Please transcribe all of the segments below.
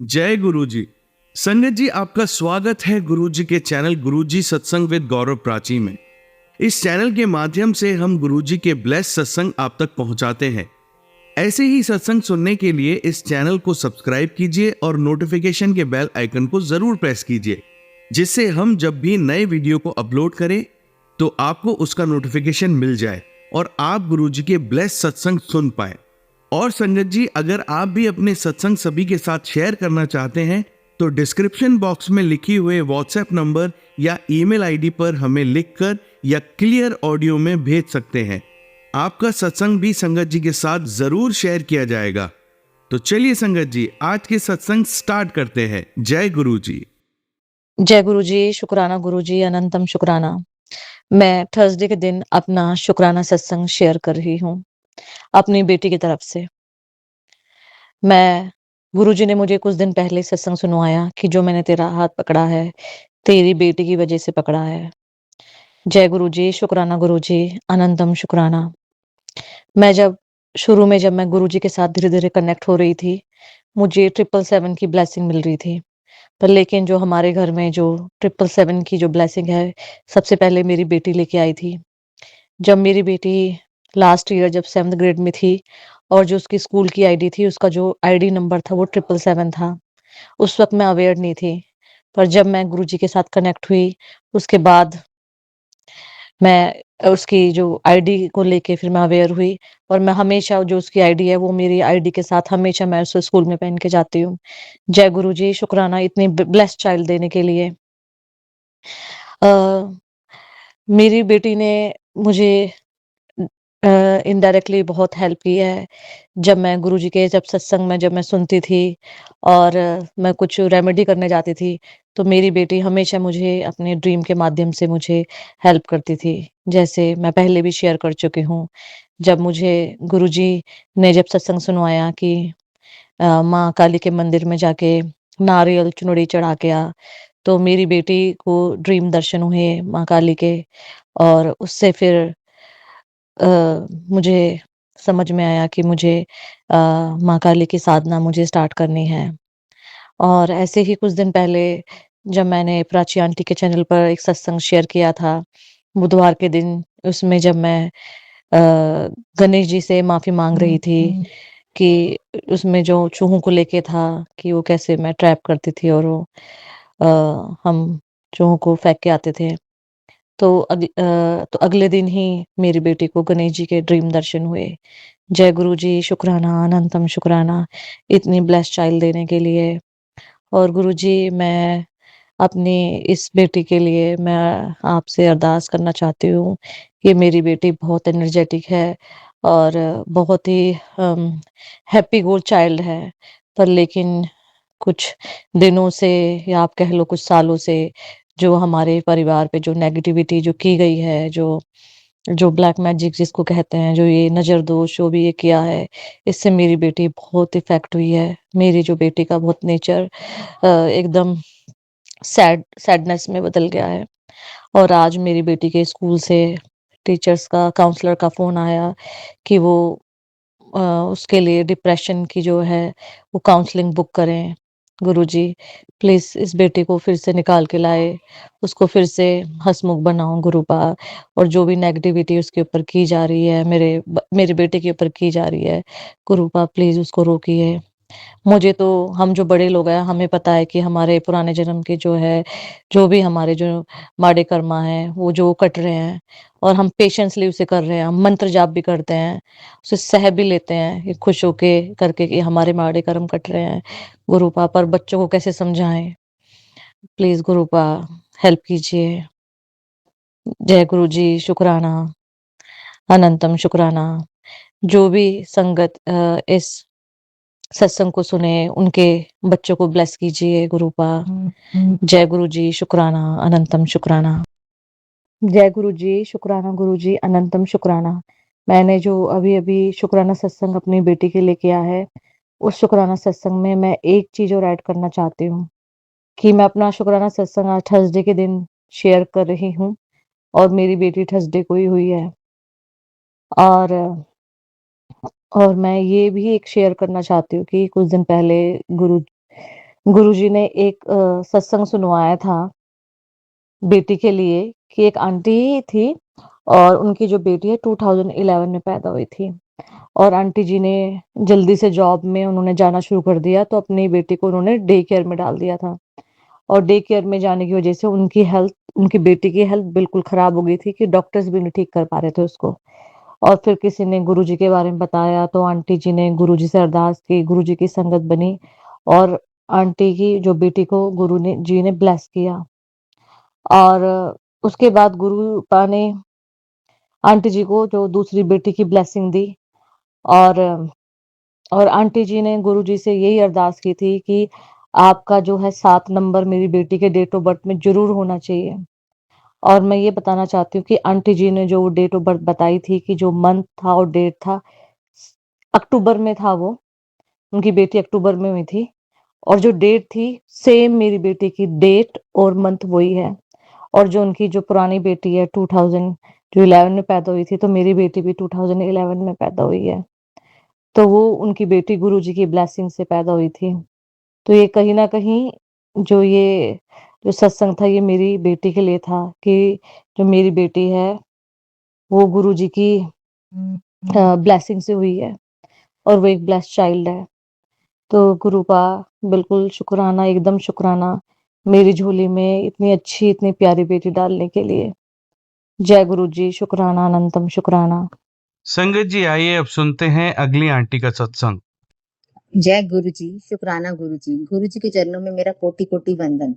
जय गुरु जी। संगत जी, आपका स्वागत है गुरु जी के चैनल गुरु जी सत्संग विद गौरव प्राची में। इस चैनल के माध्यम से हम गुरु जी के ब्लेस सत्संग आप तक पहुंचाते हैं। ऐसे ही सत्संग सुनने के लिए इस चैनल को सब्सक्राइब कीजिए और नोटिफिकेशन के बेल आइकन को जरूर प्रेस कीजिए, जिससे हम जब भी नए वीडियो को अपलोड करें तो आपको उसका नोटिफिकेशन मिल जाए और आप गुरु जी के ब्लेस सत्संग सुन पाए। और संगत जी, अगर आप भी अपने सत्संग सभी के साथ शेयर करना चाहते हैं तो डिस्क्रिप्शन बॉक्स में लिखी हुए व्हाट्सएप नंबर या ईमेल आईडी पर हमें लिखकर या क्लियर ऑडियो में भेज सकते हैं। आपका सत्संग भी संगत जी के साथ जरूर शेयर किया जाएगा। तो चलिए संगत जी, आज के सत्संग स्टार्ट करते हैं। जय गुरु जी। जय गुरु जी, शुक्राना गुरु जी, अनंतम शुक्राना। मैं थर्सडे के दिन अपना शुक्राना सत्संग शेयर कर रही हूँ अपनी बेटी की तरफ से। गुरुजी ने मुझे कुछ दिन पहले सत्संग सुनवाया कि जो मैंने तेरा हाथ पकड़ा है, तेरी बेटी की वजह से पकड़ा है। जय गुरु जी, शुक्राना गुरु जी, अनंतम शुक्राना। शुरू में जब मैं गुरु जी के साथ धीरे-धीरे कनेक्ट हो रही थी, मुझे 777 की ब्लेसिंग मिल रही थी। पर लेकिन जो हमारे घर में जो 777 की जो ब्लेसिंग है, सबसे पहले मेरी बेटी लेके आई थी। जब मेरी बेटी लास्ट ईयर जब 7th ग्रेड में थी और जो उसकी स्कूल की आईडी थी, उसका जो आईडी नंबर था वो 777 था। उस वक़्त मैं अवेयर नहीं थी। पर जब मैं गुरुजी के साथ कनेक्ट हुई, उसके बाद मैं उसकी जो आईडी को लेके फिर मैं अवेयर हुई और मैं हमेशा जो उसकी आईडी है, वो मेरी आईडी के साथ हमेशा मैं उसे स्कूल में पहन के जाती हूँ। जय गुरुजी, शुक्राना इतनी ब्लेस्ड चाइल्ड देने के लिए। अ, मेरी बेटी ने मुझे इनडायरेक्टली बहुत हेल्प की है। जब सत्संग में जब मैं सुनती थी और मैं कुछ रेमेडी करने जाती थी, तो मेरी बेटी हमेशा मुझे अपने ड्रीम के माध्यम से मुझे हेल्प करती थी। जैसे मैं पहले भी शेयर कर चुकी हूँ, जब मुझे गुरुजी ने जब सत्संग सुनवाया कि माँ काली के मंदिर में जाके नारियल चुनरी चढ़ा के आ, तो मेरी बेटी को ड्रीम दर्शन हुए माँ काली के और उससे फिर अ, मुझे समझ में आया कि मुझे माँ काली की साधना मुझे स्टार्ट करनी है। और ऐसे ही कुछ दिन पहले जब मैंने प्राची आंटी के चैनल पर एक सत्संग शेयर किया था, बुधवार के दिन, उसमें जब मैं गणेश जी से माफ़ी माँग रही थी कि उसमें जो चूहों को लेके था कि वो कैसे मैं ट्रैप करती थी और हम चूहों को फेंक के आते थे। तो अगले दिन ही मेरी बेटी को गणेश जी के ड्रीम दर्शन हुए। जय गुरु जी, शुक्राना, अनंतम शुक्राना, इतनी ब्लेस्ड चाइल्ड देने के लिए। और गुरु जी, मैं अपनी इस बेटी के लिए मैं आपसे अरदास करना चाहती हूँ कि मेरी बेटी बहुत एनर्जेटिक है और बहुत ही हैप्पी गो चाइल्ड है। पर लेकिन कुछ दिनों से या आप कह लो कुछ सालों से जो हमारे परिवार पे जो नेगेटिविटी जो की गई है, जो जो ब्लैक मैजिक जिसको कहते हैं, जो ये नज़र दोष जो भी ये किया है, इससे मेरी बेटी बहुत इफ़ेक्ट हुई है। मेरी जो बेटी का बहुत नेचर एकदम सैडनेस में बदल गया है। और आज मेरी बेटी के स्कूल से टीचर्स का काउंसलर का फ़ोन आया कि वो अ, उसके लिए डिप्रेशन की जो है वो काउंसलिंग बुक करें। गुरुजी प्लीज़ इस बेटे को फिर से निकाल के लाए, उसको फिर से हँसमुख बनाओ गुरुपा। और जो भी नेगेटिविटी उसके ऊपर की जा रही है, मेरे बेटे के ऊपर की जा रही है, गुरुपा प्लीज़ उसको रोकिए। मुझे तो हम जो बड़े लोग हैं, हमें पता है कि हमारे पुराने जन्म के जो है, जो भी हमारे जो माड़े कर्मा हैं, वो जो कट रहे हैं और हम पेशेंसली उसे कर रहे हैं। हम मंत्र जाप भी करते हैं, उसे सह भी लेते हैं, ये खुश होके करके कि हमारे माड़े कर्म कट रहे हैं। गुरुपा पर बच्चों को कैसे समझाएँ? प्लीज़ गुरुपा हेल्प कीजिए। जय गुरु जी, शुक्राना, अनंतम शुक्राना। जो भी संगत इस सत्संग को सुने, उनके बच्चों को ब्लेस कीजिए गुरुपा। जय गुरु जी, शुक्राना, अनंतम शुक्राना। जय गुरु जी, शुक्राना गुरु जी, अनंतम शुक्राना। मैंने जो अभी-अभी शुक्राना सत्संग अपनी बेटी के लिए किया है, उस शुक्राना सत्संग में मैं एक चीज़ और ऐड करना चाहती हूँ कि मैं अपना शुक्राना सत्संग आज थर्सडे के दिन शेयर कर रही हूँ और मेरी बेटी थर्सडे को ही हुई है। और और मैं ये भी एक शेयर करना चाहती हूँ कि कुछ दिन पहले गुरु गुरुजी ने एक सत्संग सुनवाया था बेटी के लिए कि एक आंटी थी और उनकी जो बेटी है 2011 में पैदा हुई थी और आंटी जी ने जल्दी से जॉब में उन्होंने जाना शुरू कर दिया, तो अपनी बेटी को उन्होंने डे केयर में डाल दिया था और डे केयर में जाने की वजह से उनकी बेटी की हेल्थ बिल्कुल खराब हो गई थी कि डॉक्टर्स भी नहीं ठीक कर पा रहे थे उसको। और फिर किसी ने गुरुजी के बारे में बताया तो आंटी जी ने गुरुजी से अरदास की, गुरुजी की संगत बनी और आंटी की जो बेटी को जी ने ब्लेस किया। और उसके बाद गुरुपा ने आंटी जी को जो दूसरी बेटी की ब्लेसिंग दी और आंटी जी ने गुरुजी से यही अरदास की थी कि आपका जो है 7 नंबर मेरी बेटी के डेट ऑफ बर्थ में ज़रूर होना चाहिए। और मैं ये बताना चाहती हूँ कि आंटी जी ने जो डेट ऑफ बर्थ बताई थी कि जो मंथ था और डेट था, अक्टूबर में था वो, उनकी बेटी अक्टूबर में हुई थी और जो डेट थी सेम मेरी बेटी की डेट और मंथ वही है। और जो उनकी जो पुरानी बेटी है 2000 जो 11 में पैदा हुई थी, तो मेरी बेटी भी 2011 में पैदा हुई है। तो वो उनकी बेटी गुरुजी की ब्लेसिंग से पैदा हुई थी। तो ये कहीं न कहीं जो सत्संग था ये मेरी बेटी के लिए था कि जो मेरी बेटी है वो गुरुजी की ब्लेसिंग से हुई है और वो एक ब्लेस्ड चाइल्ड है। तो गुरुपा बिल्कुल शुकराना, एकदम शुकराना मेरी झोली में इतनी अच्छी, इतनी प्यारी बेटी डालने के लिए। जय गुरुजी, शुकराना, अनंतम शुकराना। संगत जी, आइए अब सुनते हैं अगली आंटी का सत्संग। जय गुरु जी, शुक्राना गुरु जी। गुरु जी के चरणों में मेरा कोटि-कोटि वंदन।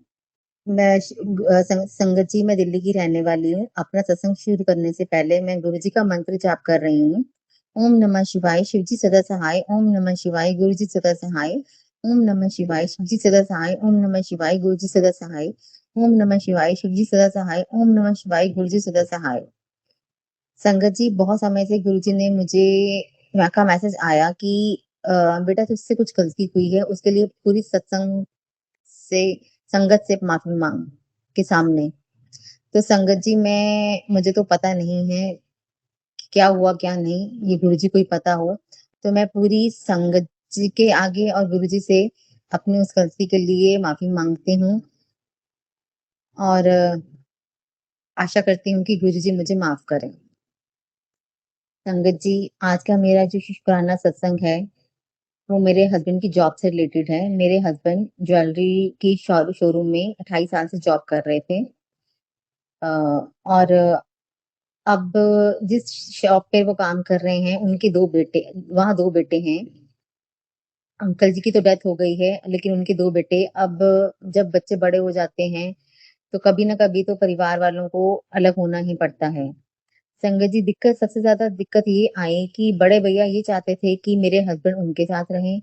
संगत जी, मैं दिल्ली की रहने वाली हूँ। अपना सत्संग शुरू करने से पहले मैं गुरु जी का मंत्र जाप कर रही हूँ। ओम नमः शिवाय, शिव जी सदा सहाय। ओम नमः शिवाय, गुरु जी सदा सहाय। ओम नमः शिवाय, शिव जी सदा सहाय। ओम नमः शिवाय, गुरु जी सदा सहाय। ओम नमः शिवाय, शिव जी सदा सहाय। ओम नमः शिवाय, गुरु जी सदा सहाय। संगत जी, बहुत समय से गुरुजी ने मुझे यहाँ का मैसेज आया कि बेटा तुझसे कुछ गलती हुई है, उसके लिए पूरी से संगत से माफ़ी माँग के सामने। तो संगत जी, मुझे तो पता नहीं है कि क्या हुआ क्या नहीं, ये गुरुजी को ही पता हो। तो मैं पूरी संगत जी के आगे और गुरुजी से अपनी उस गलती के लिए माफ़ी माँगती हूँ और आशा करती हूँ कि गुरुजी मुझे माफ़ करें। संगत जी, आज का मेरा जो शुक्राना सत्संग है, वो मेरे हस्बैंड की जॉब से रिलेटेड है। मेरे हस्बैंड ज्वेलरी की शोरूम में 28 साल से जॉब कर रहे थे। और अब जिस शॉप पे वो काम कर रहे हैं, उनके 2 बेटे वहाँ 2 बेटे हैं। अंकल जी की तो डेथ हो गई है, लेकिन उनके 2 बेटे अब जब बच्चे बड़े हो जाते हैं, तो कभी न कभी तो परिवार वालों को अलग होना ही पड़ता है। संगत जी, सबसे ज़्यादा दिक्कत ये आई कि बड़े भैया ये चाहते थे कि मेरे हस्बैंड उनके साथ रहें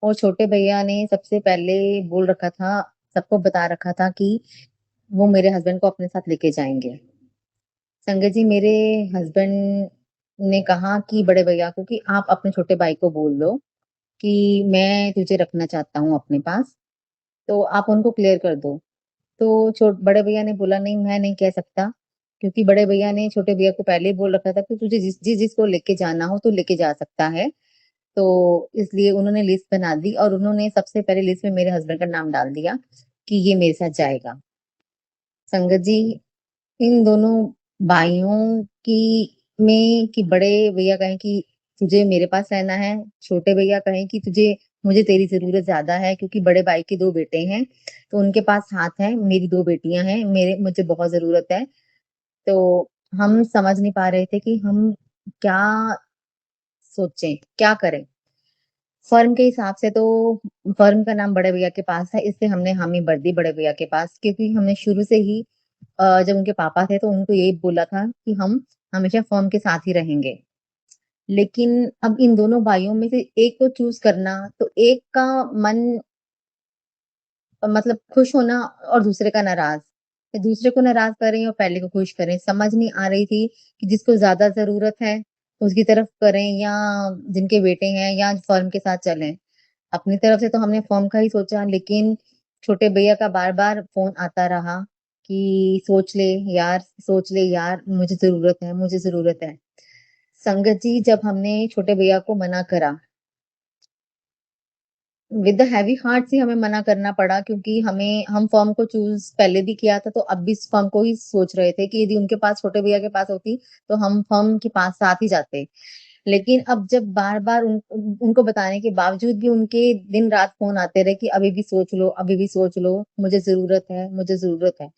और छोटे भैया ने सबसे पहले बोल रखा था, सबको बता रखा था कि वो मेरे हस्बैंड को अपने साथ लेके जाएँगे। संगत जी, मेरे हस्बैंड ने कहा कि बड़े भैया को कि आप अपने छोटे भाई को बोल दो कि मैं तुझे रखना चाहता हूँ अपने पास, तो आप उनको क्लियर कर दो। तो बड़े भैया ने बोला नहीं, मैं नहीं कह सकता, क्योंकि बड़े भैया ने छोटे भैया को पहले ही बोल रखा था कि तुझे जिसको लेके जाना हो तो लेके जा सकता है। तो इसलिए उन्होंने लिस्ट बना दी और उन्होंने सबसे पहले लिस्ट में मेरे हस्बैंड का नाम डाल दिया कि ये मेरे साथ जाएगा। संगत जी, इन दोनों भाइयों की कि बड़े भैया कहें कि तुझे मेरे पास रहना है, छोटे भैया कहें कि मुझे तेरी ज़रूरत ज़्यादा है, क्योंकि बड़े भाई के 2 बेटे हैं, तो उनके पास हाथ है, मेरी 2 बेटियाँ हैं, मुझे बहुत ज़रूरत है। तो हम समझ नहीं पा रहे थे कि हम क्या सोचें, क्या करें? फर्म के हिसाब से तो फर्म का नाम बड़े भैया के पास है, इसलिए हमने हामी भर दी बड़े भैया के पास, क्योंकि हमने शुरू से ही जब उनके पापा थे तो उनको यही बोला था कि हम हमेशा फर्म के साथ ही रहेंगे। लेकिन अब इन दोनों भाइयों में से एक को चूज़ करना, तो एक का मन मतलब खुश होना और दूसरे का नाराज़। या दूसरे को नाराज़ करें और पहले को खुश करें, समझ नहीं आ रही थी कि जिसको ज़्यादा ज़रूरत है, उसकी तरफ करें या जिनके बेटे हैं या फर्म के साथ चलें। अपनी तरफ से तो हमने फर्म का ही सोचा, लेकिन छोटे भैया का बार-बार फ़ोन आता रहा कि सोच ले यार, मुझे ज़रूरत है। संगत जी, जब हमने छोटे भैया को मना करा विद द हेवी हार्ट से हमें मना करना पड़ा, क्योंकि हम फर्म को चूज़ पहले भी किया था, तो अब भी इस फर्म को ही सोच रहे थे कि यदि उनके पास छोटे भैया के पास होती, तो हम फर्म के पास साथ ही जाते। लेकिन अब जब बार-बार उनको बताने के बावजूद भी उनके दिन-रात फ़ोन आते रहे कि अभी भी सोच लो, अभी भी सोच लो, मुझे ज़रूरत है, मुझे ज़रूरत है।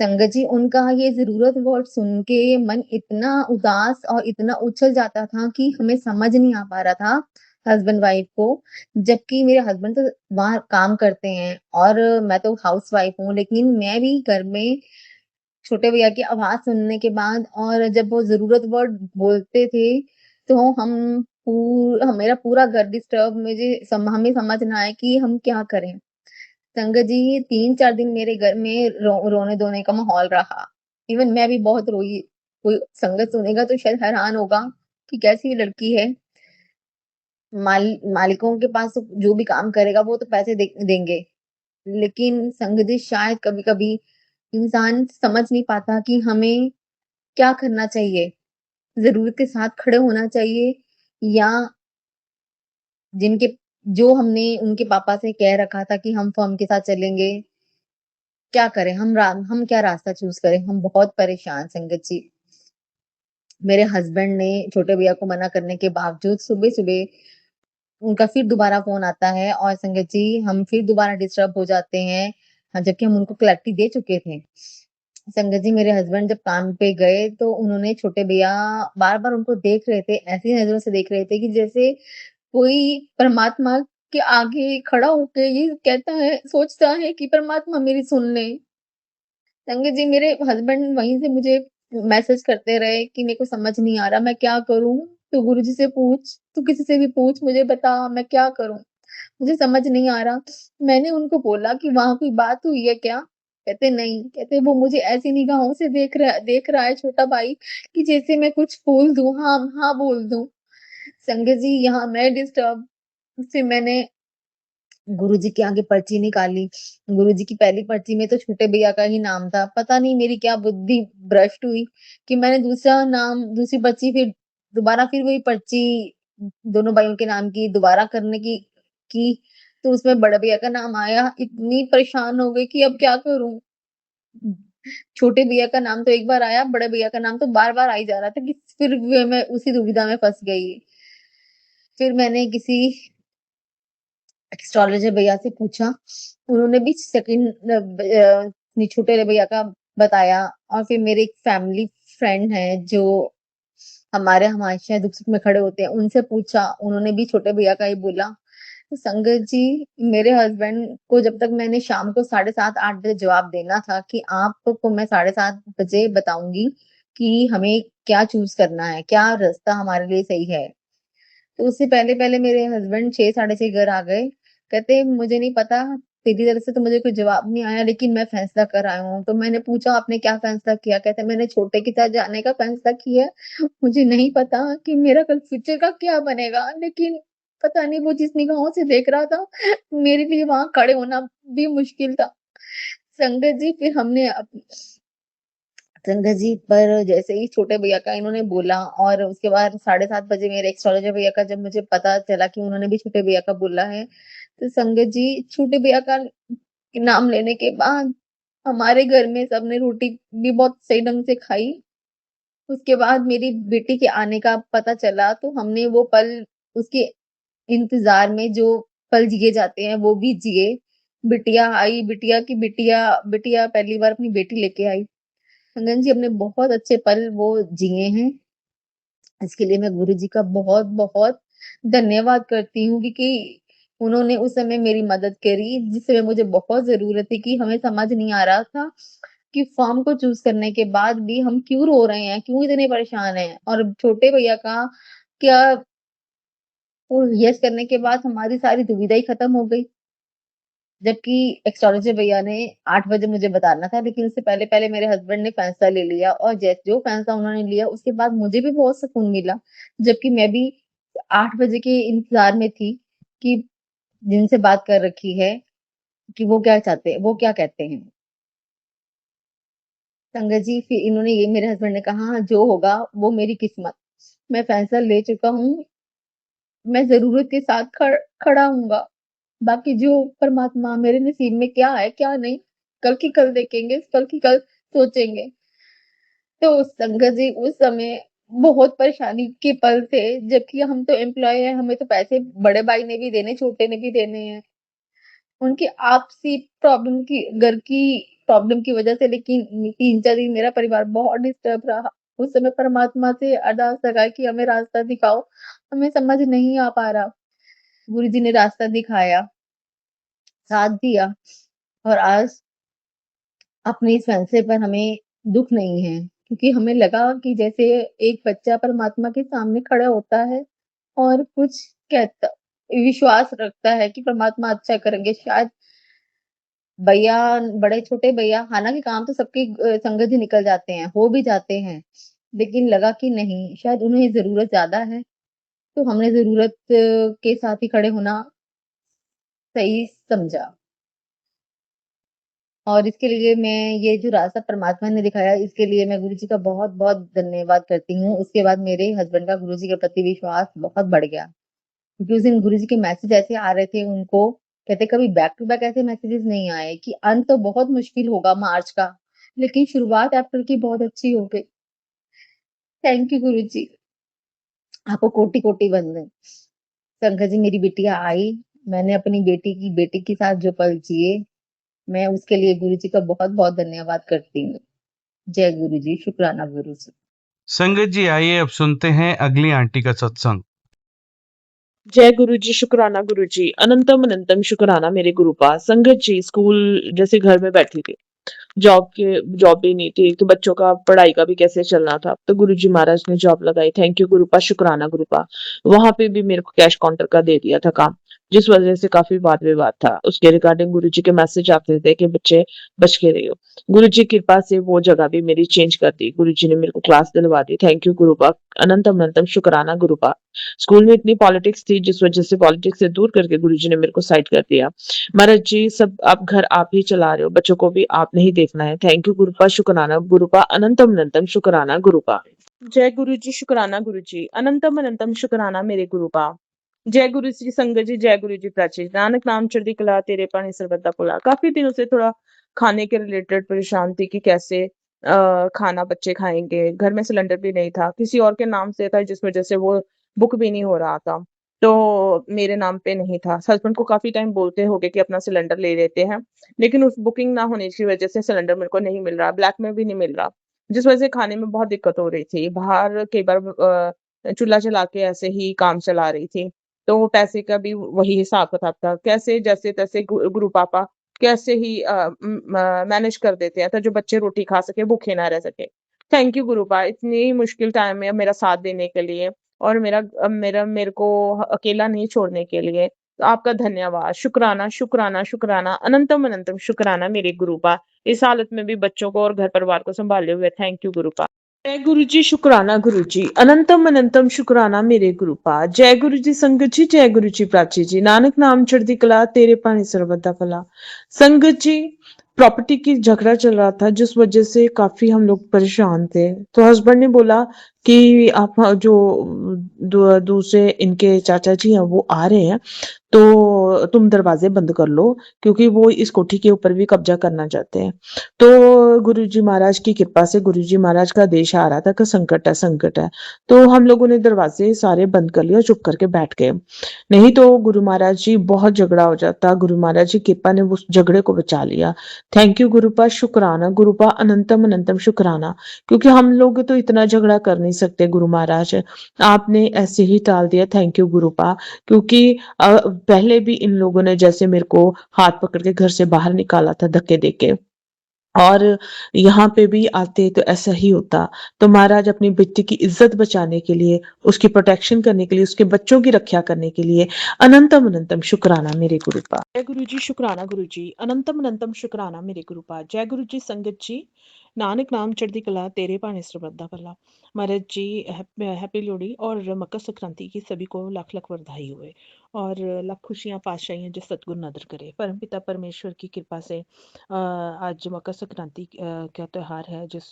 संगत जी, उनका ये ज़रूरत वर्ड सुन के मन इतना उदास और इतना उछल जाता था कि हमें समझ नहीं आ पा रहा था हस्बैंड वाइफ को। जबकि मेरे हस्बैंड तो बाहर काम करते हैं और मैं तो हाउसवाइफ हूँ, लेकिन मैं भी घर में छोटे भैया की आवाज़ सुनने के बाद और जब वो ज़रूरत वर्ड बोलते थे, तो मेरा पूरा घर डिस्टर्ब, हमें समझ ना आए कि हम क्या करें? संगत जी, 3-4 दिन मेरे घर में रोने-धोने का माहौल रहा। इवन मैं भी बहुत रोई। कोई संगत सुनेगा तो शायद हैरान होगा कि कैसी ये लड़की है। मालिकों के पास तो जो भी काम करेगा वो तो पैसे देंगे। लेकिन संगत जी, शायद कभी-कभी इंसान समझ नहीं पाता कि हमें क्या करना चाहिए? ज़रूरत के साथ खड़े होना चाहिए या जिनके जो हमने उनके पापा से कह रखा था कि हम फर्म के साथ चलेंगे, क्या करें? हम क्या रास्ता चूज़ करें? हम बहुत परेशान संगत जी। मेरे हस्बैंड ने छोटे भैया को मना करने के बावजूद सुबह-सुबह उनका फिर दोबारा फ़ोन आता है और संगत जी, हम फिर दोबारा डिस्टर्ब हो जाते हैं। हाँ, जबकि हम उनको क्लैरिटी दे चुके थे। संगत जी, मेरे हस्बैंड जब काम पे गए तो उन्होंने छोटे भैया बार-बार उनको देख रहे थे, ऐसी नज़रों से देख रहे थे कि जैसे कोई परमात्मा के आगे खड़ा होके ये कहता है, सोचता है कि परमात्मा मेरी सुन ले। संगत जी, मेरे हस्बैंड वहीं से मुझे मैसेज करते रहे कि मेरे को समझ नहीं आ रहा, मैं क्या करूँ? तू गुरुजी से पूछ, तू किसी से भी पूछ, मुझे बता मैं क्या करूँ? मुझे समझ नहीं आ रहा। मैंने उनको बोला कि वहाँ कोई बात हुई है क्या? कहते नहीं, कहते वो मुझे ऐसी निगाहों से देख रहा है छोटा भाई कि जैसे मैं कुछ बोल दूँ, हाँ, हाँ बोल दूँ। संगत जी, यहाँ मैं डिस्टर्ब। फिर मैंने गुरुजी के आगे पर्ची निकाली। गुरुजी की पहली पर्ची में तो छोटे भैया का ही नाम था। पता नहीं मेरी क्या बुद्धि भ्रष्ट हुई कि मैंने दूसरी पर्ची फिर वही पर्ची दोनों भाइयों के नाम की दोबारा करने की तो उसमें बड़े भैया का नाम आया। इतनी परेशान हो गई कि अब क्या करूँ? छोटे भैया का नाम तो एक बार आया, बड़े भैया का नाम तो बार-बार आ ही जा रहा था कि फिर मैं उसी दुविधा में फँस गई। फिर मैंने किसी एस्ट्रोलॉजर भैया से पूछा, उन्होंने भी छोटे भैया का बताया और फिर मेरे एक फैमिली फ्रेंड हैं जो हमारे दुख-सुख में खड़े होते हैं, उनसे पूछा, उन्होंने भी छोटे भैया का ही बोला। तो संगत जी, मेरे हस्बैंड को जब तक मैंने शाम को 7:30-8 बजे जवाब देना था कि आपको मैं 7:30 बजे बताऊँगी कि हमें क्या चूज़ करना है, क्या रास्ता हमारे लिए सही है। तो उससे पहले-पहले मेरे हस्बैंड 6 साढ़े 6 घर आ गए। कहते मुझे नहीं पता, तेरी तरफ से तो मुझे कोई जवाब नहीं आया लेकिन मैं फैसला कर आया हूँ। तो मैंने पूछा आपने क्या फैसला किया? कहते मैंने छोटे के साथ जाने का फैसला किया है। मुझे नहीं पता कि मेरा कल फ्यूचर का क्या बनेगा, लेकिन पता नहीं वो जिस निगाहों से देख रहा था, मेरे लिए वहाँ खड़े होना भी मुश्किल था। संगत जी, फिर हमने संगत जी, पर जैसे ही छोटे भैया का इन्होंने बोला और उसके बाद 7:30 बजे मेरे एस्ट्रोलॉजर भैया का जब मुझे पता चला कि उन्होंने भी छोटे भैया का बोला है, तो संगत जी, छोटे भैया का नाम लेने के बाद हमारे घर में सबने रोटी भी बहुत सही ढंग से खाई। उसके बाद मेरी बेटी के आने का पता चला तो हमने वो पल उसके इंतज़ार में जो पल जिए जाते हैं वो भी जिए। बिटिया आई, बिटिया पहली बार अपनी बेटी लेके आई। कंगन जी, अपने बहुत अच्छे पल वो जिए हैं। इसके लिए मैं गुरुजी का बहुत-बहुत धन्यवाद करती हूँ क्योंकि उन्होंने उस समय मेरी मदद करी, जिस समय मुझे बहुत ज़रूरत थी कि हमें समझ नहीं आ रहा था कि फॉर्म को चूज़ करने के बाद भी हम क्यों रो रहे हैं, क्यों इतने परेशान हैं और छोटे भैया का क्या वो यस करने के बाद हमारी सारी दुविधा ही खत्म हो गई। जबकि एस्ट्रोलॉजर भैया ने 8 बजे मुझे बताना था, लेकिन उससे पहले-पहले मेरे हस्बैंड ने फैसला ले लिया और जो फैसला उन्होंने लिया उसके बाद मुझे भी बहुत सुकून मिला। जबकि मैं भी 8 बजे के इंतज़ार में थी कि जिनसे बात कर रखी है कि वो क्या चाहते हैं, वो क्या कहते हैं। संगत जी, फिर इन्होंने ये मेरे हस्बैंड ने कहा जो होगा वो मेरी किस्मत। मैं फैसला ले चुका हूँ, मैं ज़रूरत के साथ खड़ा हूँगा। बाकी जो परमात्मा मेरे नसीब में क्या है, क्या नहीं, कल की कल देखेंगे, कल की कल सोचेंगे। तो संगत जी उस समय बहुत परेशानी के पल थे, जबकि हम तो एम्प्लॉयी हैं, हमें तो पैसे बड़े भाई ने भी देने, छोटे ने भी देने हैं। उनकी आपसी प्रॉब्लम की घर की प्रॉब्लम की वजह से लेकिन 3-4 दिन मेरा परिवार बहुत डिस्टर्ब रहा। उस समय परमात्मा से अरदास लगाई कि हमें रास्ता दिखाओ, हमें समझ नहीं आ पा रहा। गुरुजी ने रास्ता दिखाया, साथ दिया और आज अपने इस फैसले पर हमें दुःख नहीं है, क्योंकि हमें लगा कि जैसे एक बच्चा परमात्मा के सामने खड़ा होता है और कुछ कहता विश्वास रखता है कि परमात्मा अच्छा करेंगे। शायद भैया बड़े-छोटे भैया हालाँकि काम तो सबके संगत ही निकल जाते हैं, हो भी जाते हैं, लेकिन लगा कि नहीं शायद उन्हें ज़रूरत ज़्यादा है, तो हमने ज़रूरत के साथ ही खड़े होना सही समझा। और इसके लिए मैं ये जो रास्ता परमात्मा ने दिखाया, इसके लिए मैं गुरुजी का बहुत-बहुत धन्यवाद करती हूँ। उसके बाद मेरे हस्बैंड का गुरुजी के प्रति विश्वास बहुत बढ़ गया, क्योंकि उस दिन गुरुजी के मैसेज ऐसे आ रहे थे उनको, कहते कभी बैक टू बैक ऐसे मैसेजेस नहीं आए कि अंत तो बहुत मुश्किल होगा मार्च का, लेकिन शुरुआत अप्रैल की बहुत अच्छी हो गई। थैंक यू गुरुजी, आपको कोटि-कोटि वंदन। शंकर जी मेरी बिटिया आई, मैंने अपनी बेटी के साथ जो पल जिए, मैं उसके लिए गुरुजी का बहुत-बहुत धन्यवाद करती हूँ। जय गुरु जी, शुक्राना गुरु जी। संगत जी आइए अब सुनते हैं अगली आंटी का सत्संग। जय गुरु जी, शुक्राना गुरु जी, अनंतम अनंतम शुक्राना मेरे गुरुपा। संगत जी स्कूल जैसे घर में बैठी थी, जॉब भी नहीं थी, तो बच्चों का पढ़ाई का भी कैसे चलना था, तो गुरुजी महाराज ने जॉब लगाई। थैंक यू गुरुपा, शुक्राना गुरुपा। वहां पे भी मेरे को कैश काउंटर का दे दिया था काम, जिस वजह से काफी वाद विवाद था। उसके रिगार्डिंग गुरुजी के मैसेज आते थे कि बच्चे बच के रहियो। गुरुजी की कृपा से वो जगह भी मेरी चेंज कर दी, गुरुजी ने मेरे को क्लास दिलवा दी। थैंक यू गुरुपा, अनंतम अनंतम शुक्राना गुरुपा। स्कूल में इतनी पॉलिटिक्स थी, जिस वजह से पॉलिटिक्स से दूर करके गुरुजी ने मेरे को साइड कर दिया। महाराज जी सब आप घर आप ही चला रहे हो, बच्चों को भी आपने ही देखना है। थैंक यू गुरुपा, शुक्राना गुरुपा, अनंतम अनंतम शुक्राना गुरुपा। जय गुरु जी, शुक्राना गुरु जी, अनंतम अनंतम शुक्राना मेरे गुरुपा। जय गुरु जी संगत जी, जय गुरु जी प्राची, नानक नाम चढ़ती कला, तेरे पानी सर्वदा पुला। काफी दिनों से थोड़ा खाने के रिलेटेड परेशान थी कि कैसे खाना बच्चे खाएंगे। घर में सिलेंडर भी नहीं था, किसी और के नाम से था, जिस वजह से वो बुक भी नहीं हो रहा था, तो मेरे नाम पे नहीं था। हस्बैंड को काफी टाइम बोलते हो गए कि अपना सिलेंडर ले लेते हैं, लेकिन उस बुकिंग ना होने की वजह से सिलेंडर मेरे को नहीं मिल रहा, ब्लैक में भी नहीं मिल रहा, जिस वजह से खाने में बहुत दिक्कत हो रही थी। बाहर कई बार चूल्हा जला के ऐसे ही काम चला रही थी, तो पैसे का भी वही हिसाब-किताब था। कैसे जैसे-तैसे गुरु पापा कैसे ही मैनेज कर देते हैं, तो जो बच्चे रोटी खा सके, भूखे ना रह सके। थैंक यू गुरुपा, इतनी मुश्किल टाइम में मेरा साथ देने के लिए और मेरे को अकेला नहीं छोड़ने के लिए। तो आपका धन्यवाद, शुक्राना, शुक्राना, शुक्राना, अनंतम अनंतम शुक्राना मेरे गुरुपा। इस हालत में भी बच्चों को और घर परिवार को सँभाले हुए थैंक यू गुरुपा। जय गुरु जी, शुक्राना गुरु जी, अनंतम अनंतम शुक्राना मेरे गुरुपा। जय गुरु जी संगत जी, जय गुरु जी प्राची जी, नानक नाम चढ़ती कला, तेरे पानी सर्वदा फला। संगत जी प्रॉपर्टी की झगड़ा चल रहा था, जिस वजह से काफी हम लोग परेशान थे। तो हस्बैंड ने बोला कि आप जो दूसरे इनके चाचा जी हैं वो आ रहे हैं, तो तुम दरवाजे बंद कर लो, क्योंकि वो इस कोठी के ऊपर भी कब्जा करना चाहते हैं। तो गुरुजी महाराज की कृपा से गुरुजी महाराज का आदेश आ रहा था कि संकट है, संकट है। तो हम लोगों ने दरवाजे सारे बंद कर लिए, चुप करके बैठ गए। नहीं तो गुरु महाराज जी बहुत झगड़ा हो जाता, गुरु महाराज की कृपा ने उस झगड़े को बचा लिया। थैंक यू गुरुपा, शुक्राना गुरुपा, अनंतम अनंतम शुक्राना, क्योंकि हम लोग तो इतना झगड़ा कर नहीं सकते गुरु महाराज, आपने ऐसे ही टाल दिया। थैंक यू गुरुपा, क्योंकि पहले भी इन लोगों ने जैसे मेरे को हाथ पकड़ के घर से बाहर निकाला था धक्के देके, और यहाँ पे भी आते तो ऐसा ही होता। तो महाराज अपनी बेटी की इज्जत बचाने के लिए, उसकी प्रोटेक्शन करने के लिए, उसके बच्चों की रक्षा करने के लिए अनंतम अनंतम शुक्राना मेरे गुरुपा। जय गुरु जी, शुक्राना गुरु जी, अनंतम अनंतम शुक्राना मेरे गुरुपा। जय गुरु जी संगत जी, नानक नाम चढ़ती कला, तेरे पानी सर्वदा फला। महाराज जी हैप्पी लोहड़ी और मकर संक्रांति की सभी को लाख लाख बधाई हुए, और लाख खुशियां पातशाहियां जो सतगुरु नदर करे। परमपिता परमेश्वर की कृपा से आज मकर संक्रांति का त्योहार है, जिस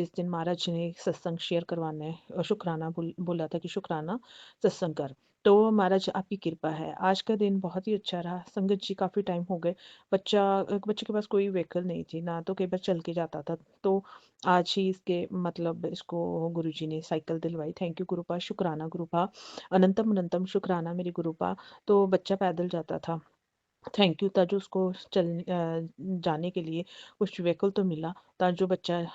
दिन महाराज जी ने सत्संग शेयर करवाना है, शुक्राना बोला था कि शुक्राना सत्संग कर। तो महाराज आपकी कृपा है। आज का दिन बहुत ही अच्छा रहा। संगत जी काफ़ी टाइम हो गए, बच्चे के पास कोई व्हीकल नहीं थी, ना तो कई बार चल के जाता था। तो आज ही इसके मतलब इसको गुरुजी ने साइकिल दिलवाई। थैंक यू गुरुपा, शुक्राना गुरुपा, अनंतम अनंतम शुक्राना मेरे गुरुपा। तो बच्चा पैदल जाता था, थैंक यू ताजो उसको जाने के लिए कुछ व्हीकल तो मिला, ताजो बच्चा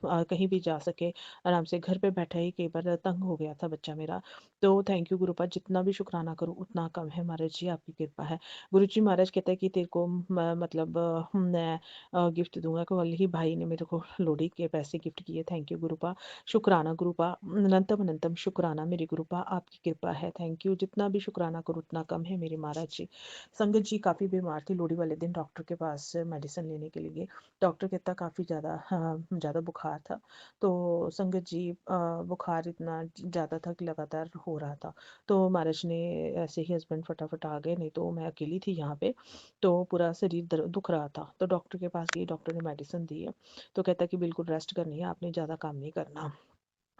कहीं भी जा सके आराम से। घर पे बैठा ही कई बार तंग हो गया था बच्चा मेरा। तो थैंक यू गुरुपा, जितना भी शुक्राना करूँ उतना कम है। महाराज जी आपकी कृपा है। गुरु जी महाराज कहते हैं कि तेरे को मतलब मैं गिफ्ट दूंगा। कल ही भाई ने मेरे को लोहड़ी के पैसे गिफ्ट किए। थैंक यू गुरुपा, शुक्राना गुरुपा, अनंतम अनंतम शुक्राना मेरे गुरुपा, आपकी कृपा है। थैंक यू, जितना भी शुक्राना करूँ उतना कम है मेरे महाराज जी। संगत जी काफ़ी बीमार थी, लोहड़ी वाले दिन डॉक्टर के पास मेडिसिन लेने के लिए। डॉक्टर कहता काफ़ी ज़्यादा बुखार था। तो संगत जी बुखार इतना ज़्यादा था कि लगातार हो रहा था। तो महाराज ने ऐसे ही हस्बैंड फटाफट आ गए, नहीं तो मैं अकेली थी यहाँ पे। तो पूरा शरीर दुख रहा था, तो डॉक्टर के पास गई, डॉक्टर ने मेडिसिन दी है। तो कहता कि बिल्कुल रेस्ट करनी है आपने, ज़्यादा काम नहीं करना।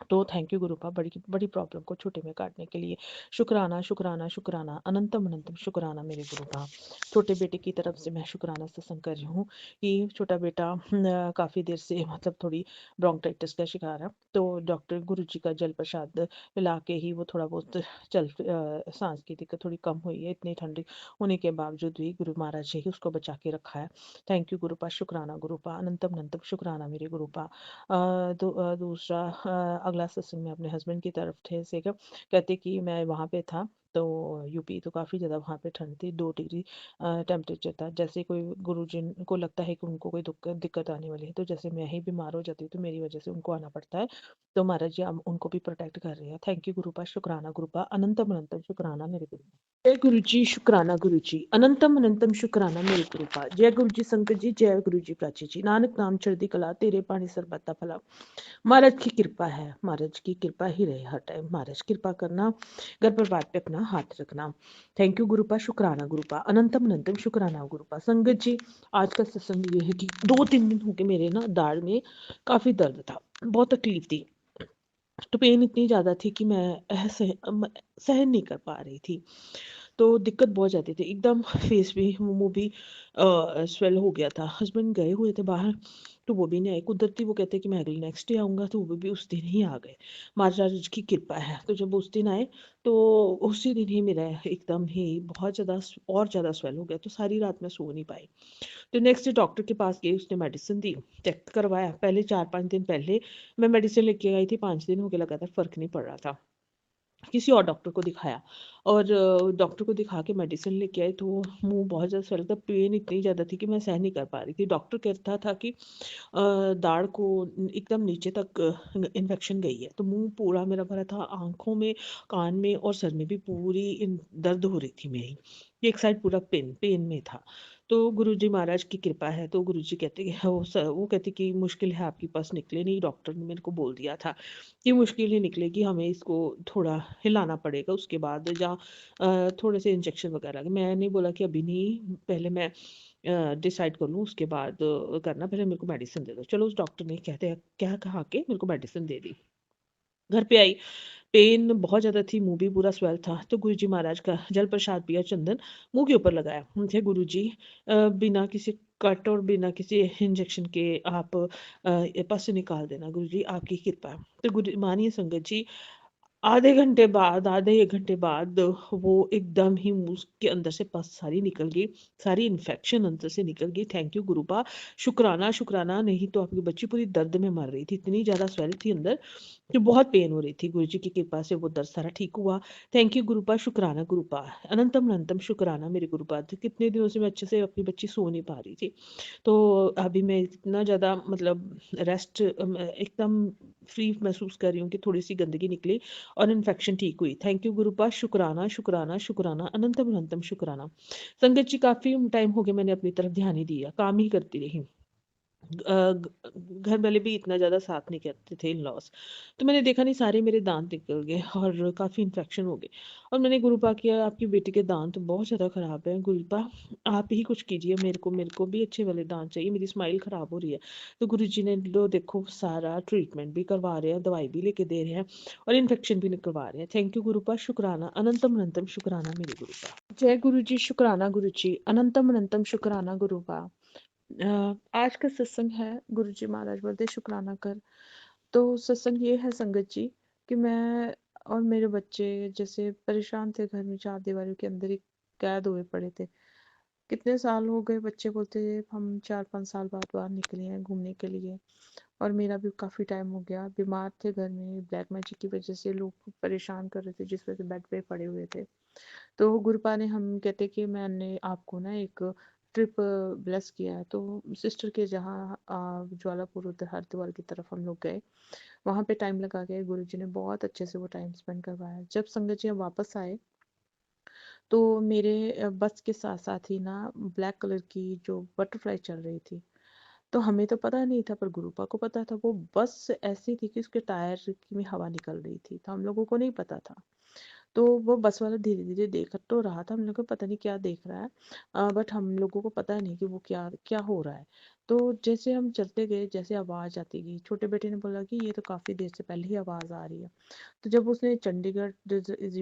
तो थैंक यू गुरुपा, बड़ी बड़ी प्रॉब्लम को छोटे में काटने के लिए। शुक्राना शुक्राना शुक्राना, अनंतम अनंतम शुक्राना मेरे गुरुपा। छोटे बेटे की तरफ से मैं शुक्राना सत्संग कर रही हूँ कि छोटा बेटा काफ़ी देर से मतलब थोड़ी ब्रोंकाइटिस का शिकार है। तो डॉक्टर गुरु जी का जल प्रसाद पिला के ही वो थोड़ा बहुत सांस की दिक्कत थोड़ी कम हुई है। इतनी ठंडी होने के बावजूद भी गुरु महाराज जी ही उसको बचा के रखा है। थैंक यू गुरुपा, शुक्राना गुरुपा, अनंतम अनंतम शुक्राना मेरे गुरुपा। दूसरा अगला सत्संग मैं अपने हस्बैंड की तरफ थे से कहते कि मैं वहाँ पे था, तो यूपी तो काफ़ी ज़्यादा वहाँ पे ठंड थी, 2 डिग्री टेम्परेचर था। जैसे कोई गुरुजी को लगता है कि उनको कोई दिक्कत आने वाली है, तो जैसे मैं ही बीमार हो जाती हूँ तो मेरी वजह से उनको आना पड़ता है। तो महाराज जी हम उनको भी प्रोटेक्ट कर रहे हैं। थैंक यू गुरुपा, शुक्राना गुरुपा, अनंतम अनंतम शुक्राना मेरे गुरु। जय गुरु जी, शुक्राना गुरु जी, अनंतम अनंतम शुक्राना मेरे गुरुपा। जय गुरु जी संगत जी, जय गुरु जी प्राची जी, नानक नाम चढ़दी कला, तेरे पानी सरबता भला। महाराज की कृपा है, महाराज की कृपा ही रहे हर टाइम। महाराज कृपा करना, घर पर बात पे अपना हाथ रखना। थैंक यू गुरुपा, शुक्राना गुरुपा, अनंतम अनंतम शुक्राना गुरुपा। संगत जी आज का सत्संग ये है कि 2-3 दिन हो गए मेरे ना दाढ़ में काफ़ी दर्द था, बहुत तकलीफ थी। तो पेन इतनी ज़्यादा थी कि मैं सहन नहीं कर पा रही थी। तो दिक्कत बहुत ज़्यादा थी, एकदम फेस भी मुँह भी स्वेल हो गया था। हस्बैंड गए हुए थे बाहर, तो वो भी नहीं आए। कुदरती वो कहते कि मैं अगले नेक्स्ट डे आऊँगा, तो वो भी उस दिन ही आ गए। महाराज की कृपा है। तो जब उस दिन आए तो उसी दिन ही मेरा एकदम ही बहुत ज़्यादा और ज़्यादा स्वेल हो गया, तो सारी रात मैं सो नहीं पाई। तो नेक्स्ट डे डॉक्टर के पास गई, उसने मेडिसिन दी, चेक करवाया। पहले 4-5 दिन पहले मैं मेडिसिन लेके आई थी, 5 दिन हो गए लगातार फ़र्क नहीं पड़ रहा था। किसी और डॉक्टर को दिखाया और डॉक्टर को दिखा के मेडिसिन लेके आई, तो मुँह बहुत ज़्यादा स्वेल था, पेन इतनी ज़्यादा थी कि मैं सहन नहीं कर पा रही थी। डॉक्टर कहता था कि दाढ़ को एकदम नीचे तक इन्फेक्शन गई है। तो मुँह पूरा मेरा भरा था, आँखों में, कान में और सर में भी पूरी दर्द हो रही थी मेरी। एक साइड पूरा पेन पेन में था। तो गुरुजी महाराज की कृपा है। तो गुरुजी कहते कि वो कहते कि मुश्किल है आपके पास निकले नहीं, डॉक्टर ने मेरे को बोल दिया था कि मुश्किल ही निकलेगी, हमें इसको थोड़ा हिलाना पड़ेगा, उसके बाद या थोड़े से इंजेक्शन वगैरह। मैंने बोला कि अभी नहीं, पहले मैं डिसाइड कर लूँ, उसके बाद करना, पहले मेरे को मेडिसिन दे दो। चलो उस डॉक्टर ने कहते क्या कहा के मेरे को मेडिसिन दे दी। घर पे आई, पेन बहुत ज़्यादा थी, मुँह भी पूरा स्वेल था। तो गुरुजी महाराज का जल प्रसाद पिया, चंदन मुँह के ऊपर लगाया। मुझे गुरुजी बिना किसी कट और बिना किसी इंजेक्शन के आप पस से निकाल देना गुरुजी, आपकी कृपा है। तो गुरु मानिए संगत जी, आधे 1 घंटे बाद वो एकदम ही मुँह के अंदर से पस सारी निकल गई, सारी इन्फेक्शन अंदर से निकल गई। थैंक यू गुरुपा, शुक्राना शुक्राना, नहीं तो आपकी बच्ची पूरी दर्द में मर रही थी, इतनी ज़्यादा स्वेल थी अंदर कि बहुत पेन हो रही थी। गुरुजी की कृपा से वो दर्द सारा ठीक हुआ। थैंक यू गुरुपा, शुक्राना गुरुपा, अनंतम अनंतम शुक्राना मेरे गुरुपा। तो कितने दिनों से मैं अच्छे से अपनी बच्ची सो नहीं पा रही थी। तो अभी मैं इतना ज़्यादा मतलब रेस्ट एकदम फ्री महसूस कर रही हूँ कि थोड़ी-सी गंदगी निकली और इन्फेक्शन ठीक हुई। थैंक यू गुरुपा, शुक्राना, शुक्राना, शुक्राना, अनंतम अनंतम शुक्राना। संगत जी काफ़ी टाइम हो गया मैंने अपनी तरफ ध्यान नहीं दिया, काम ही करती रही। घर वाले भी इतना ज़्यादा साथ नहीं करते थे इन-लॉज़। तो मैंने देखा नहीं सारे मेरे दाँत निकल गए और काफ़ी इन्फेक्शन हो गई और मैंने गुरुपा किया आपकी बेटी के दाँत बहुत ज़्यादा ख़राब हैं गुरुपा आप ही कुछ कीजिए मेरे को भी अच्छे वाले दाँत चाहिए, मेरी स्माइल ख़राब हो रही है। तो गुरुजी ने लो देखो सारा ट्रीटमेंट भी करवा रहे हैं, दवाई भी लेके दे रहे हैं और इन्फेक्शन भी निकलवा रहे हैं। थैंक यू गुरुपा, शुक्राना, अनंतम अनंतम शुक्राना मेरे गुरुपा। जय गुरुजी, शुक्राना गुरुजी, अनंतम अनंतम शुक्राना गुरुपा। आज का सत्संग है गुरुजी महाराज बोलते शुक्राना कर। तो सत्संग ये है संगत जी कि मैं और मेरे बच्चे जैसे परेशान थे घर में 4 दीवारों के अंदर ही कैद हुए पड़े थे। कितने साल हो गए बच्चे बोलते हम 4-5 साल बाद बाहर निकले हैं घूमने के लिए और मेरा भी काफ़ी टाइम हो गया। बीमार थे घर में ब्लैक मैजिक की वजह से लोग परेशान कर रहे थे जिस वजह से बेड पे पड़े हुए थे। तो गुरुपा ने हम कहते कि मैंने आपको ना एक ट्रिप ब्लेस किया है तो सिस्टर के जहाँ ज्वालापुर उधर हरिद्वार की तरफ हम लोग गए वहाँ पे टाइम लगा के गुरुजी ने बहुत अच्छे से वो टाइम स्पेंड करवाया जब संगत जी हम वापस आए तो मेरे बस के साथ साथ ही ना ब्लैक कलर की जो बटरफ्लाई चल रही थी तो हमें तो पता नहीं था पर गुरुपा को पता था वो बस ऐसी थी कि उसके टायर में हवा निकल रही थी तो हम लोगों को नहीं पता था तो वो बस वाला धीरे-धीरे देख तो रहा था, हम लोग को पता नहीं क्या देख रहा है बट हम लोगों को पता नहीं कि वो क्या क्या हो रहा है। तो जैसे हम चलते गए, जैसे आवाज़ आती गई, छोटे बेटे ने बोला कि ये तो काफ़ी देर से पहले ही आवाज़ आ रही है। तो जब उसने चंडीगढ़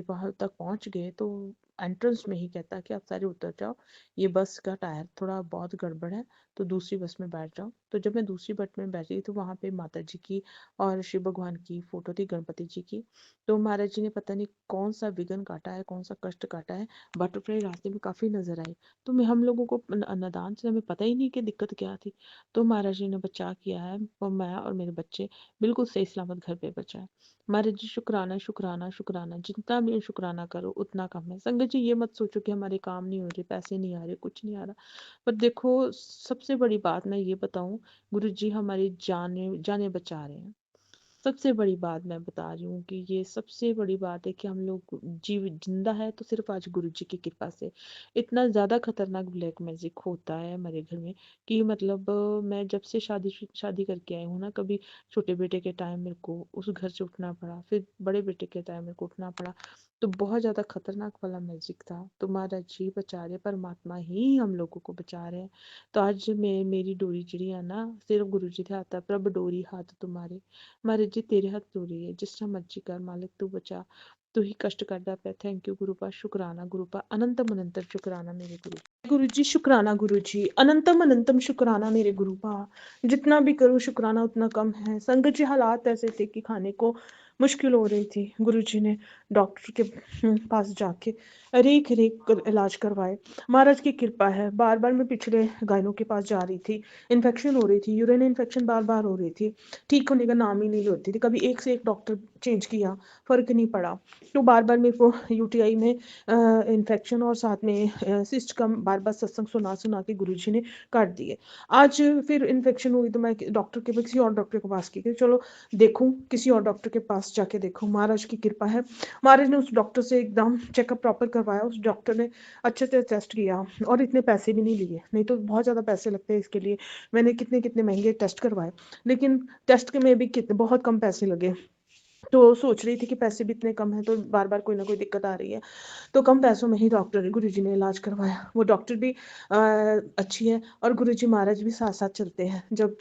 वहाँ तक पहुँच गए तो एंट्रेंस में ही कहता कि आप सारे उतर जाओ, ये बस का टायर थोड़ा बहुत गड़बड़ है, तो दूसरी बस में बैठ जाओ। तो जब मैं दूसरी बस में बैठी तो वहाँ पे माता जी की और शिव भगवान की फ़ोटो थी, गणपति जी की। तो महाराज जी ने पता नहीं कौन-सा विघ्न काटा है, कौन-सा कष्ट काटा है, बटरफ्लाई रास्ते में काफ़ी नज़र आई। तो मैं हम लोगों को नादान से हमें पता ही नहीं कि दिक्कत क्या थी। तो महाराज जी ने बचा किया है और मैं और मेरे बच्चे बिल्कुल सही सलामत घर पे पहुँचे। महाराज जी शुक्राना, शुक्राना, शुक्राना, जितना भी शुक्राना करो उतना कम है। संगत जी ये मत सोचो कि हमारे काम नहीं हो रहे, पैसे नहीं आ रहे, कुछ नहीं आ रहा। पर देखो सबसे बड़ी बात मैं ये बताऊँ, गुरुजी हमारी जानें जानें बचा रहे हैं। सबसे बड़ी बात मैं बता रही हूँ कि ये सबसे बड़ी बात है कि हम लोग जिंदा है तो सिर्फ आज गुरु जी की कृपा से। इतना ज़्यादा खतरनाक ब्लैक मैजिक होता है हमारे घर में कि मतलब मैं जब से शादी करके आई हूँ ना कभी छोटे बेटे के टाइम मेरे को उस घर से उठना पड़ा फिर बड़े बेटे के टाइम मेरे को उठना पड़ा तो बहुत ज़्यादा खतरनाक वाला मैजिक था तो महाराज जी बचा रहे परमात्मा ही हम लोगों को बचा रहे हैं तो आज मेरी डोरी चिड़ी है ना सिर्फ गुरु जी के हाथ है प्रभ डोरी हाथ तुम्हारे महाराज जी तेरे हाथ जोड़ी है जिस तरह मर्जी कर मालिक तू बचा तू ही कष्ट करदा पे थैंक यू गुरुपा शुक्राना गुरुपा अनंतम अनंतम शुक्राना मेरे गुरु जी शुक्राना गुरु जी अनंतम अनंतम शुक्राना मेरे गुरुपा जितना भी करूँ शुक्राना उतना कम है संगत जी हालात ऐसे थे कि खाने को मुश्किल हो रही थी गुरु जी ने डॉक्टर के पास जाके रेख रेख इलाज करवाए महाराज की कृपा है बार बार मैं पिछले गायनों के पास जा रही थी इन्फेक्शन हो रही थी यूरिन इन्फेक्शन बार बार हो रही थी ठीक होने का नाम ही नहीं लेती थी कभी एक से एक डॉक्टर चेंज किया फ़र्क नहीं पड़ा तो बार बार मेरे को यूटीआई में इन्फेक्शन और साथ में सिस्ट का बार बार सत्संग सुना सुना के गुरुजी ने काट दिए आज फिर इन्फेक्शन हुई तो मैं डॉक्टर के किसी और डॉक्टर के पास की कि चलो देखूं किसी और डॉक्टर के पास जाके देखूं महाराज की कृपा है महाराज ने उस डॉक्टर से एकदम चेकअप प्रॉपर करवाया उस डॉक्टर ने अच्छे से टेस्ट किया और इतने पैसे भी नहीं लिए नहीं तो बहुत ज़्यादा पैसे लगते हैं इसके लिए मैंने कितने कितने महंगे टेस्ट करवाए लेकिन टेस्ट के में भी कितने बहुत कम पैसे लगे तो सोच रही थी कि पैसे भी इतने कम हैं तो बार बार कोई ना कोई दिक्कत आ रही है तो कम पैसों में ही डॉक्टर गुरुजी ने इलाज करवाया वो डॉक्टर भी अच्छी है और गुरुजी महाराज भी साथ साथ चलते हैं जब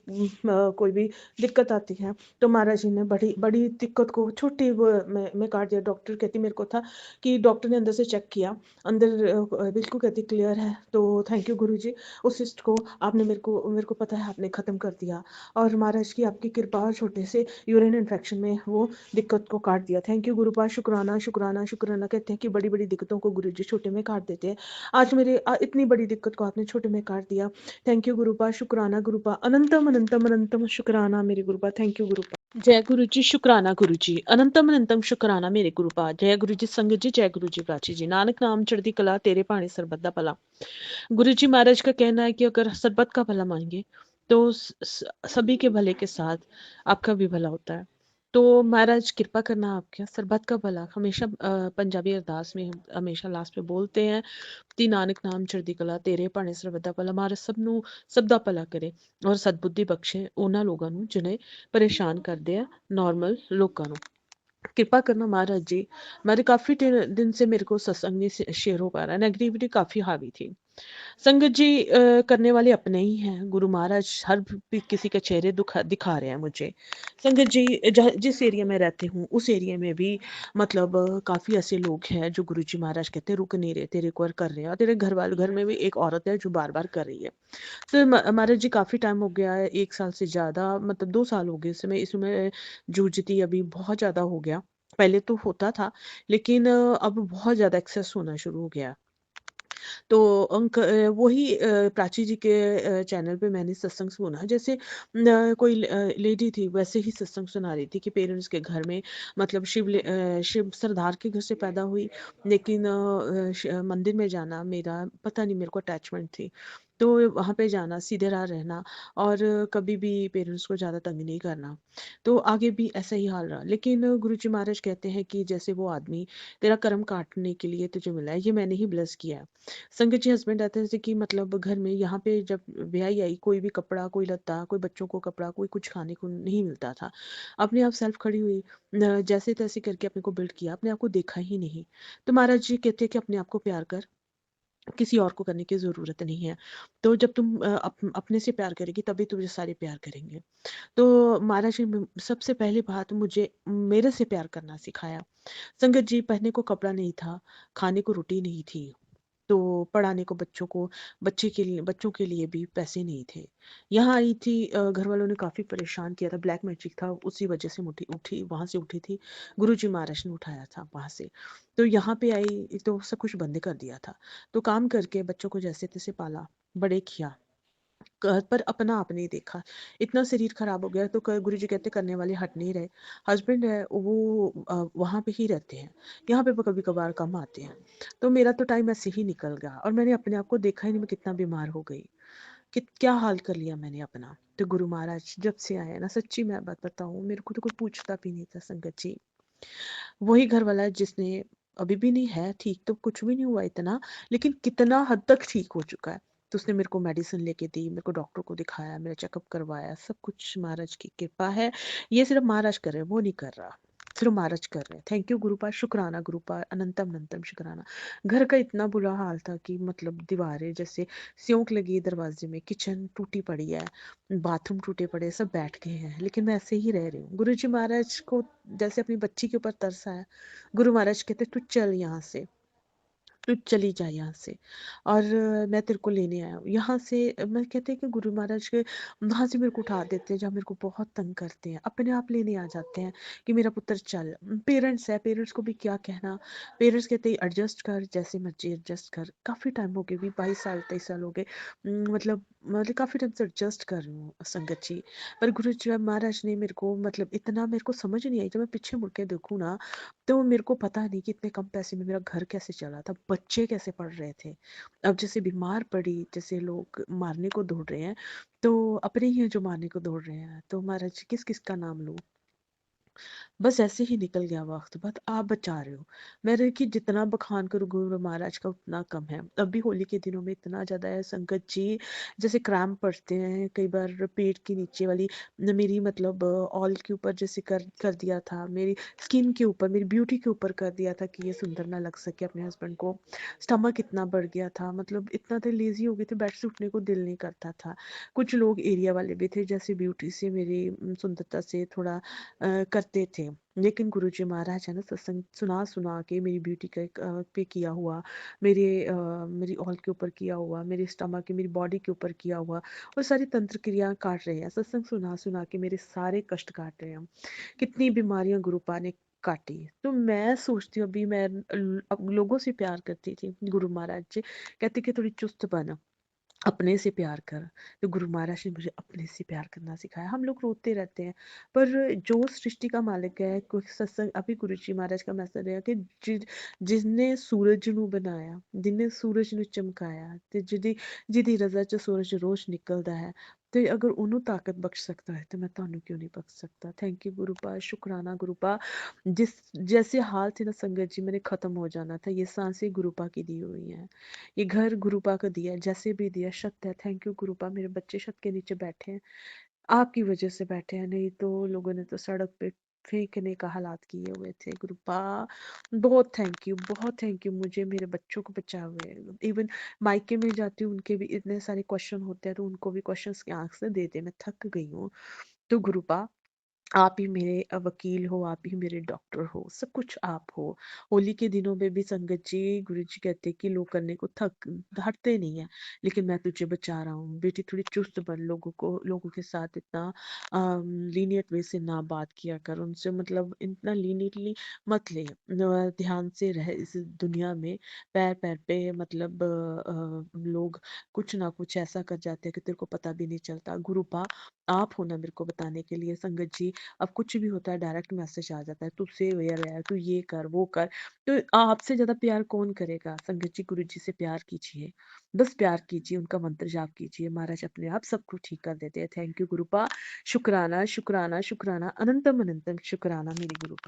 कोई भी दिक्कत आती है तो महाराज जी ने बड़ी बड़ी दिक्कत को छोटी में काट दिया डॉक्टर कहती मेरे को था कि डॉक्टर ने अंदर से चेक किया अंदर बिल्कुल कहती क्लियर है तो थैंक यू गुरुजी उस सिस्ट को आपने मेरे को पता है आपने ख़त्म कर दिया और महाराज की आपकी कृपा और छोटे से यूरिन इन्फेक्शन में वो दिक्कत को काट दिया थैंक यू गुरुपा शुक्राना शुक्राना शुक्राना कहते हैं कि बड़ी बड़ी दिक्कतों को गुरुजी छोटे में काट देते हैं आज मेरे इतनी बड़ी दिक्कत को आपने छोटे में काट दिया थैंक यू गुरुपा शुक्राना गुरुपा अनंतम अनंतम अनंतम शुक्राना मेरे गुरुपा थैंक यू गुरुपा जय गुरु जी शुक्राना गुरु जी अनंतम अनंतम शुक्राना मेरे गुरुपा जय गुरु जी संगत जी जय गुरु जी प्राची जी नानक नाम चढ़ती कला तेरे पानी सरबत दा भला गुरु जी महाराज का कहना है कि अगर सरबत का भला मांगे तो सभी के भले के साथ आपका भी भला होता है तो महाराज कृपा करना आपके सरबत का भला हमेशा पंजाबी अरदास में हम हमेशा लास्ट में बोलते हैं ਤੀ ਨਾਨਕ ਨਾਮ ਚੜ੍ਹਦੀ ਕਲਾ ਤੇਰੇ ਭਾਣੇ ਸਰਬਤ ਦਾ ਭਲਾ ਮਹਾਰਾਜ ਸਭ ਨੂੰ ਸਭ ਦਾ ਭਲਾ ਕਰੇ ਔਰ ਸਦਬੁੱਧੀ ਬਖਸ਼ੇ ਉਹਨਾਂ ਲੋਕਾਂ ਨੂੰ ਜਿਨ੍हें ਪਰੇਸ਼ਾਨ ਕਰਦੇ ਆ ਨॉर्मल लोगों ਨੂੰ कृपा करना महाराज जी मेरे काफ़ी दिन से मेरे को सत्संग नहीं शेयर हो पा रहा नेगेटिविटी काफ़ी हावी थी संगत जी करने वाले अपने ही हैं गुरु महाराज हर भी किसी के चेहरे दिखा रहे हैं मुझे संगत जी जिस एरिया में रहते हूँ उस एरिया में भी मतलब काफ़ी ऐसे लोग हैं जो गुरु जी महाराज कहते हैं रुक नहीं रहे तेरे को कर रहे हैं और तेरे घर में भी एक औरत है जो बार बार कर रही है तो महाराज जी काफ़ी टाइम हो गया है 1 साल से ज़्यादा मतलब 2 साल हो गए इसमें जूझती अभी बहुत ज़्यादा हो गया पहले तो होता था लेकिन अब बहुत ज़्यादा एक्सेस होना शुरू हो गया तो वही प्राची जी के चैनल पे मैंने सत्संग सुना जैसे कोई लेडी थी वैसे ही सत्संग सुना रही थी कि पेरेंट्स के घर में मतलब शिव सरदार के घर से पैदा हुई लेकिन मंदिर में जाना मेरा पता नहीं मेरे को अटैचमेंट थी तो वहाँ पे जाना सीधे राह रहना और कभी भी पेरेंट्स को ज़्यादा तंग नहीं करना तो आगे भी ऐसा ही हाल रहा लेकिन गुरु जी महाराज कहते हैं कि जैसे वो आदमी तेरा कर्म काटने के लिए तुझे मिला है ये मैंने ही ब्लेस किया है संगत जी हस्बैंड रहते थे कि मतलब घर में यहाँ पे जब ब्याई आई कोई भी कपड़ा कोई लत्ता कोई बच्चों को कपड़ा कोई कुछ खाने को नहीं मिलता था अपने आप सेल्फ खड़ी हुई जैसे तैसे करके अपने को बिल्ड किया अपने आप को देखा ही नहीं तो महाराज जी कहते हैं कि अपने आप को प्यार कर किसी और को करने की ज़रूरत नहीं है तो जब तुम अपने से प्यार करेगी तभी तुझे सारे प्यार करेंगे तो महाराज जी सबसे पहली बात मुझे मेरे से प्यार करना सिखाया संगत जी पहनने को कपड़ा नहीं था खाने को रोटी नहीं थी तो पढ़ाने को बच्चों के लिए भी पैसे नहीं थे यहाँ आई थी घर वालों ने काफ़ी परेशान किया था ब्लैक मैजिक था उसी वजह से उठी उठी वहाँ से उठी थी गुरुजी महाराज ने उठाया था वहाँ से तो यहाँ पे आई तो सब कुछ बंद कर दिया था तो काम करके बच्चों को जैसे तैसे पाला बड़े किया पर अपना आप नहीं देखा इतना शरीर खराब हो गया तो गुरु जी कहते करने वाले हट नहीं रहे हस्बैंड है वो वहाँ पे ही रहते हैं यहाँ पे वो कभी कभार कम आते हैं तो मेरा तो टाइम ऐसे ही निकल गया और मैंने अपने आप को देखा ही नहीं मैं कितना बीमार हो गई कि क्या हाल कर लिया मैंने अपना तो गुरु महाराज जब से आए ना सच्ची मैं बात बताऊं मेरे को तो कोई पूछता भी नहीं था संगत जी वही घर वाला है जिसने अभी भी नहीं है ठीक तो कुछ भी नहीं हुआ इतना लेकिन कितना हद तक ठीक हो चुका है तो उसने मेरे को मेडिसिन लेके दी मेरे को डॉक्टर को दिखाया मेरा चेकअप करवाया सब कुछ महाराज की कृपा है ये सिर्फ महाराज कर रहे हैं वो नहीं कर रहा सिर्फ महाराज कर रहे हैं थैंक यू गुरुपाल शुक्राना गुरुपाल अनंतम अनंतम शुक्राना घर का इतना बुरा हाल था कि मतलब दीवारें जैसे सियोंक लगी दरवाजे में किचन टूटी पड़ी है बाथरूम टूटे पड़े सब बैठ गए हैं लेकिन मैं ऐसे ही रह रही हूँ गुरु जी महाराज को जैसे अपनी बच्ची के ऊपर तरस आया गुरु महाराज कहते तू चल यहाँ से तू चली जा यहाँ से और मैं तेरे को लेने आया हूँ यहाँ से मैं कहते हैं कि गुरु महाराज के वहाँ से मेरे को उठा देते हैं जहाँ मेरे को बहुत तंग करते हैं अपने आप लेने आ जाते हैं कि मेरा पुत्र चल पेरेंट्स है पेरेंट्स को भी क्या कहना पेरेंट्स कहते हैं एडजस्ट कर जैसे मर्जी एडजस्ट कर काफ़ी टाइम हो गए भी 22 साल 23 साल हो गए मतलब काफ़ी टाइम से एडजस्ट कर रही हूँ संगत जी पर गुरु जी महाराज ने मेरे को मतलब इतना मेरे को समझ नहीं आई जब मैं पीछे मुड़ के देखूँ ना तो मेरे को पता नहीं कि इतने कम पैसे में मेरा घर कैसे चला था बच्चे कैसे पढ़ रहे थे अब जैसे बीमार पड़ी जैसे लोग मारने को दौड़ रहे हैं तो अपने ही हैं जो मारने को दौड़ रहे हैं तो महाराज किस किस का नाम लूं बस ऐसे ही निकल गया वक्त बस आप बचा रहे हो मेरे कि जितना बखान करूँ गुरु महाराज का उतना कम है अभी होली के दिनों में इतना ज़्यादा है संगत जी जैसे क्रैम्प पड़ते हैं कई बार पेट के नीचे वाली मेरी मतलब ऑल के ऊपर जैसे कर दिया था मेरी स्किन के ऊपर मेरी ब्यूटी के ऊपर कर दिया था कि ये सुंदर ना लग सके अपने हस्बैंड को स्टमक इतना बढ़ गया था मतलब इतना तो लेजी हो गए थे बेड से उठने को दिल नहीं करता था कुछ लोग एरिया वाले भी थे जैसे ब्यूटी से मेरी सुंदरता से थोड़ा करते थे लेकिन गुरुजी महाराज है ना सत्संग सुना सुना के मेरी ब्यूटी का पे किया हुआ मेरी ऑल के ऊपर किया हुआ मेरे स्टमक के मेरी बॉडी के ऊपर किया हुआ और सारी तंत्र क्रिया काट रहे हैं सत्संग सुना सुना के मेरे सारे कष्ट काट रहे हैं कितनी बीमारियां गुरुपा ने काटी तो मैं सोचती हूँ अभी मैं अब लोगों से प्यार करती थी गुरु महाराज जी कहते कि थोड़ी चुस्त बना अपने से प्यार कर तो गुरु महाराज ने मुझे अपने से प्यार करना सिखाया हम लोग रोते रहते हैं पर जो सृष्टि का मालिक है कुछ सत्संग अभी गुरु जी महाराज का मैसेज है कि जिसने सूरज ਨੂੰ बनाया जिन्हें सूरज ਨੂੰ चमकाया ਤੇ ਜਿਹਦੀ रजा च सूरज रोज निकलता है ਤੇ ਅਗਰ ਉਹਨੂੰ ਤਾਕਤ ਬਖਸ਼ ਸਕता है तो मैं ਤੁਹਾਨੂੰ क्यों नहीं बख्श सकता। थैंक यू गुरुपा, शुक्राना गुरुपा। जिस जैसे हाल थे ना संगत जी, मैंने खत्म हो जाना था। ये सांसें गुरुपा की दी हुई हैं, ये घर गुरुपा का दिया है, जैसे भी दिया शक्त है। Thank you गुरुपा। मेरे बच्चे छत के नीचे बैठे हैं, आपकी वजह से बैठे हैं, नहीं तो लोगों ने तो सड़क पे फेंकने का हालात किए हुए थे। गुरुपा बहुत थैंक यू, बहुत थैंक यू। मुझे मेरे बच्चों को बचाए हुए, इवन मायके में जाती हूँ उनके भी इतने सारे क्वेश्चन होते हैं, तो उनको भी क्वेश्चंस की आंख से देते मैं थक गई हूँ। तो गुरुपा आप ही मेरे वकील हो, आप ही मेरे डॉक्टर हो, सब कुछ आप हो। होली के दिनों में भी संगत जी, गुरुजी कहते हैं कि लोग करने को थक हटते नहीं है, लेकिन मैं तुझे बचा रहा हूँ। बेटी थोड़ी चुस्त बन, लोगों के साथ इतना लीनियंट वे से ना बात किया कर, उनसे मतलब इतना लीनियंटली मत ले। ध्यान से रह इस दुनिया में। पैर-पैर पे मतलब लोग कुछ ना कुछ ऐसा कर जाते हैं कि तेरे को पता भी नहीं चलता। गुरुपा आप हो ना मेरे को बताने के लिए। संगत जी, अब कुछ भी होता है डायरेक्ट मैसेज आ जाता है, तू से अवेयर रह, तू ये कर वो कर। तो आपसे ज्यादा प्यार कौन करेगा। संगत जी, गुरु जी से प्यार कीजिए, बस प्यार कीजिए, उनका मंत्र जाप कीजिए, महाराज अपने आप सब कुछ ठीक कर देते हैं। थैंक यू गुरुपा, शुक्राना शुक्राना शुक्राना, अनंतम अनंतम शुक्राना मेरे गुरुपा।